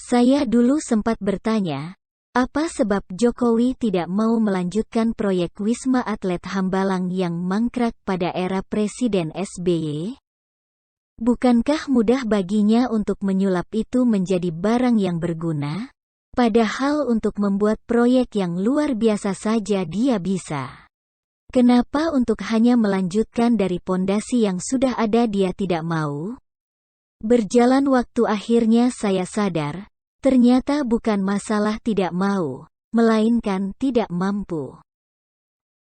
Saya dulu sempat bertanya, apa sebab Jokowi tidak mau melanjutkan proyek Wisma Atlet Hambalang yang mangkrak pada era Presiden SBY? Bukankah mudah baginya untuk menyulap itu menjadi barang yang berguna? Padahal untuk membuat proyek yang luar biasa saja dia bisa. Kenapa untuk hanya melanjutkan dari pondasi yang sudah ada dia tidak mau? Berjalan waktu akhirnya saya sadar, ternyata bukan masalah tidak mau, melainkan tidak mampu.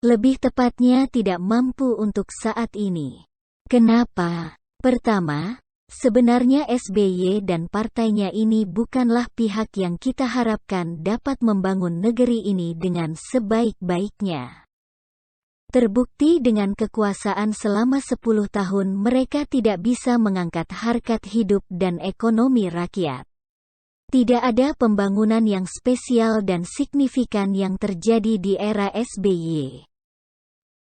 Lebih tepatnya tidak mampu untuk saat ini. Kenapa? Pertama, sebenarnya SBY dan partainya ini bukanlah pihak yang kita harapkan dapat membangun negeri ini dengan sebaik-baiknya. Terbukti dengan kekuasaan selama 10 tahun mereka tidak bisa mengangkat harkat hidup dan ekonomi rakyat. Tidak ada pembangunan yang spesial dan signifikan yang terjadi di era SBY.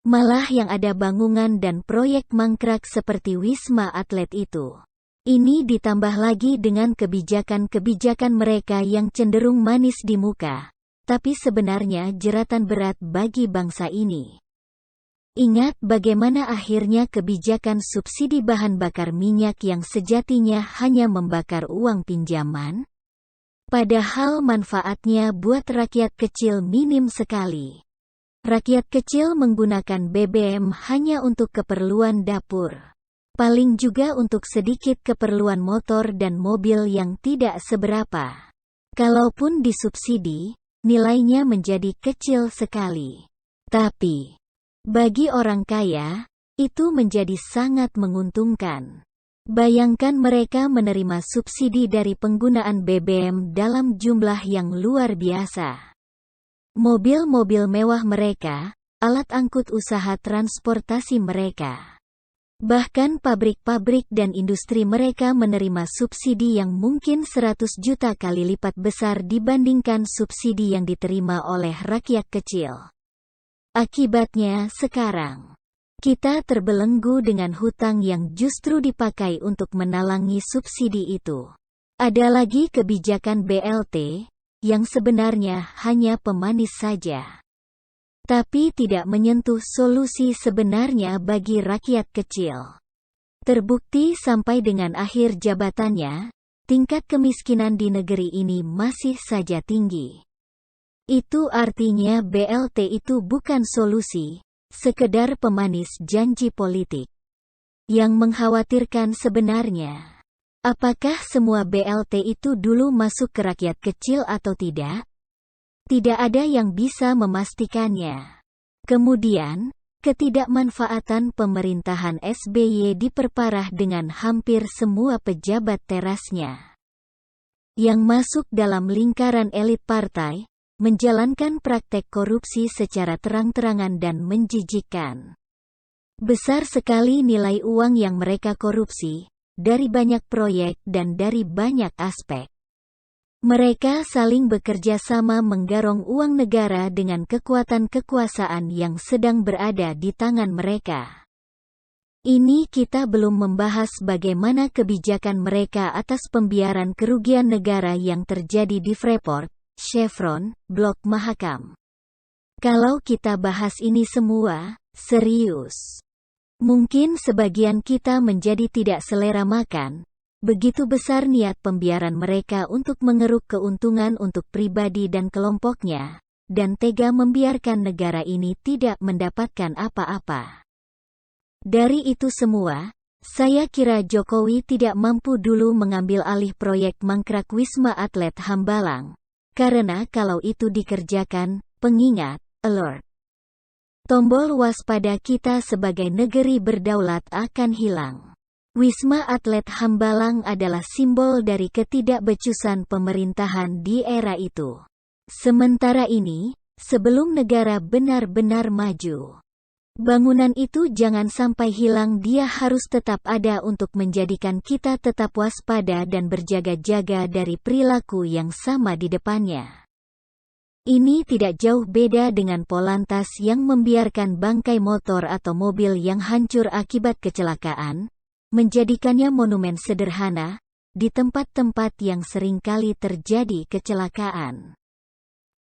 Malah yang ada bangunan dan proyek mangkrak seperti Wisma Atlet itu. Ini ditambah lagi dengan kebijakan-kebijakan mereka yang cenderung manis di muka, tapi sebenarnya jeratan berat bagi bangsa ini. Ingat bagaimana akhirnya kebijakan subsidi bahan bakar minyak yang sejatinya hanya membakar uang pinjaman? Padahal manfaatnya buat rakyat kecil minim sekali. Rakyat kecil menggunakan BBM hanya untuk keperluan dapur. Paling juga untuk sedikit keperluan motor dan mobil yang tidak seberapa. Kalaupun disubsidi, nilainya menjadi kecil sekali. Tapi, bagi orang kaya, itu menjadi sangat menguntungkan. Bayangkan mereka menerima subsidi dari penggunaan BBM dalam jumlah yang luar biasa. Mobil-mobil mewah mereka, alat angkut usaha transportasi mereka. Bahkan pabrik-pabrik dan industri mereka menerima subsidi yang mungkin 100 juta kali lipat besar dibandingkan subsidi yang diterima oleh rakyat kecil. Akibatnya sekarang, kita terbelenggu dengan hutang yang justru dipakai untuk menalangi subsidi itu. Ada lagi kebijakan BLT, yang sebenarnya hanya pemanis saja. Tapi tidak menyentuh solusi sebenarnya bagi rakyat kecil. Terbukti sampai dengan akhir jabatannya, tingkat kemiskinan di negeri ini masih saja tinggi. Itu artinya BLT itu bukan solusi, sekedar pemanis janji politik. Yang mengkhawatirkan sebenarnya, apakah semua BLT itu dulu masuk ke rakyat kecil atau tidak? Tidak ada yang bisa memastikannya. Kemudian, ketidakmanfaatan pemerintahan SBY diperparah dengan hampir semua pejabat terasnya. Yang masuk dalam lingkaran elit partai, menjalankan praktek korupsi secara terang-terangan dan menjijikkan. Besar sekali nilai uang yang mereka korupsi, dari banyak proyek dan dari banyak aspek. Mereka saling bekerja sama menggarong uang negara dengan kekuatan kekuasaan yang sedang berada di tangan mereka. Ini kita belum membahas bagaimana kebijakan mereka atas pembiaran kerugian negara yang terjadi di Freeport, Chevron, Blok Mahakam. Kalau kita bahas ini semua, serius, mungkin sebagian kita menjadi tidak selera makan. Begitu besar niat pembiaran mereka untuk mengeruk keuntungan untuk pribadi dan kelompoknya, dan tega membiarkan negara ini tidak mendapatkan apa-apa. Dari itu semua, saya kira Jokowi tidak mampu dulu mengambil alih proyek mangkrak Wisma Atlet Hambalang. Karena kalau itu dikerjakan, pengingat, alert. Tombol waspada kita sebagai negeri berdaulat akan hilang. Wisma Atlet Hambalang adalah simbol dari ketidakbecusan pemerintahan di era itu. Sementara ini, sebelum negara benar-benar maju, bangunan itu jangan sampai hilang. Dia harus tetap ada untuk menjadikan kita tetap waspada dan berjaga-jaga dari perilaku yang sama di depannya. Ini tidak jauh beda dengan Polantas yang membiarkan bangkai motor atau mobil yang hancur akibat kecelakaan, menjadikannya monumen sederhana, di tempat-tempat yang seringkali terjadi kecelakaan.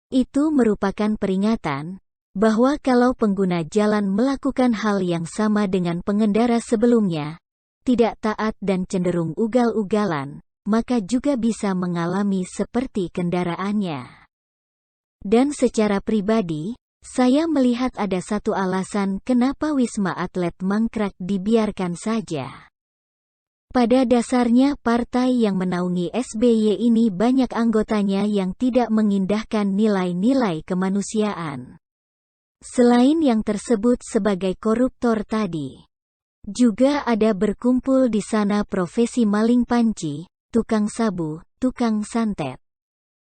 Itu merupakan peringatan bahwa kalau pengguna jalan melakukan hal yang sama dengan pengendara sebelumnya, tidak taat dan cenderung ugal-ugalan, maka juga bisa mengalami seperti kendaraannya. Dan secara pribadi, saya melihat ada satu alasan kenapa Wisma Atlet mangkrak dibiarkan saja. Pada dasarnya partai yang menaungi SBY ini banyak anggotanya yang tidak mengindahkan nilai-nilai kemanusiaan. Selain yang tersebut sebagai koruptor tadi, juga ada berkumpul di sana profesi maling panci, tukang sabu, tukang santet.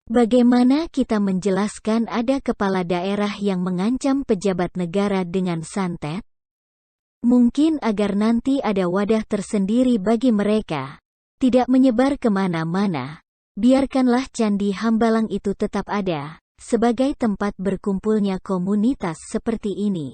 Bagaimana kita menjelaskan ada kepala daerah yang mengancam pejabat negara dengan santet? Mungkin agar nanti ada wadah tersendiri bagi mereka, tidak menyebar kemana-mana, biarkanlah Candi Hambalang itu tetap ada, sebagai tempat berkumpulnya komunitas seperti ini.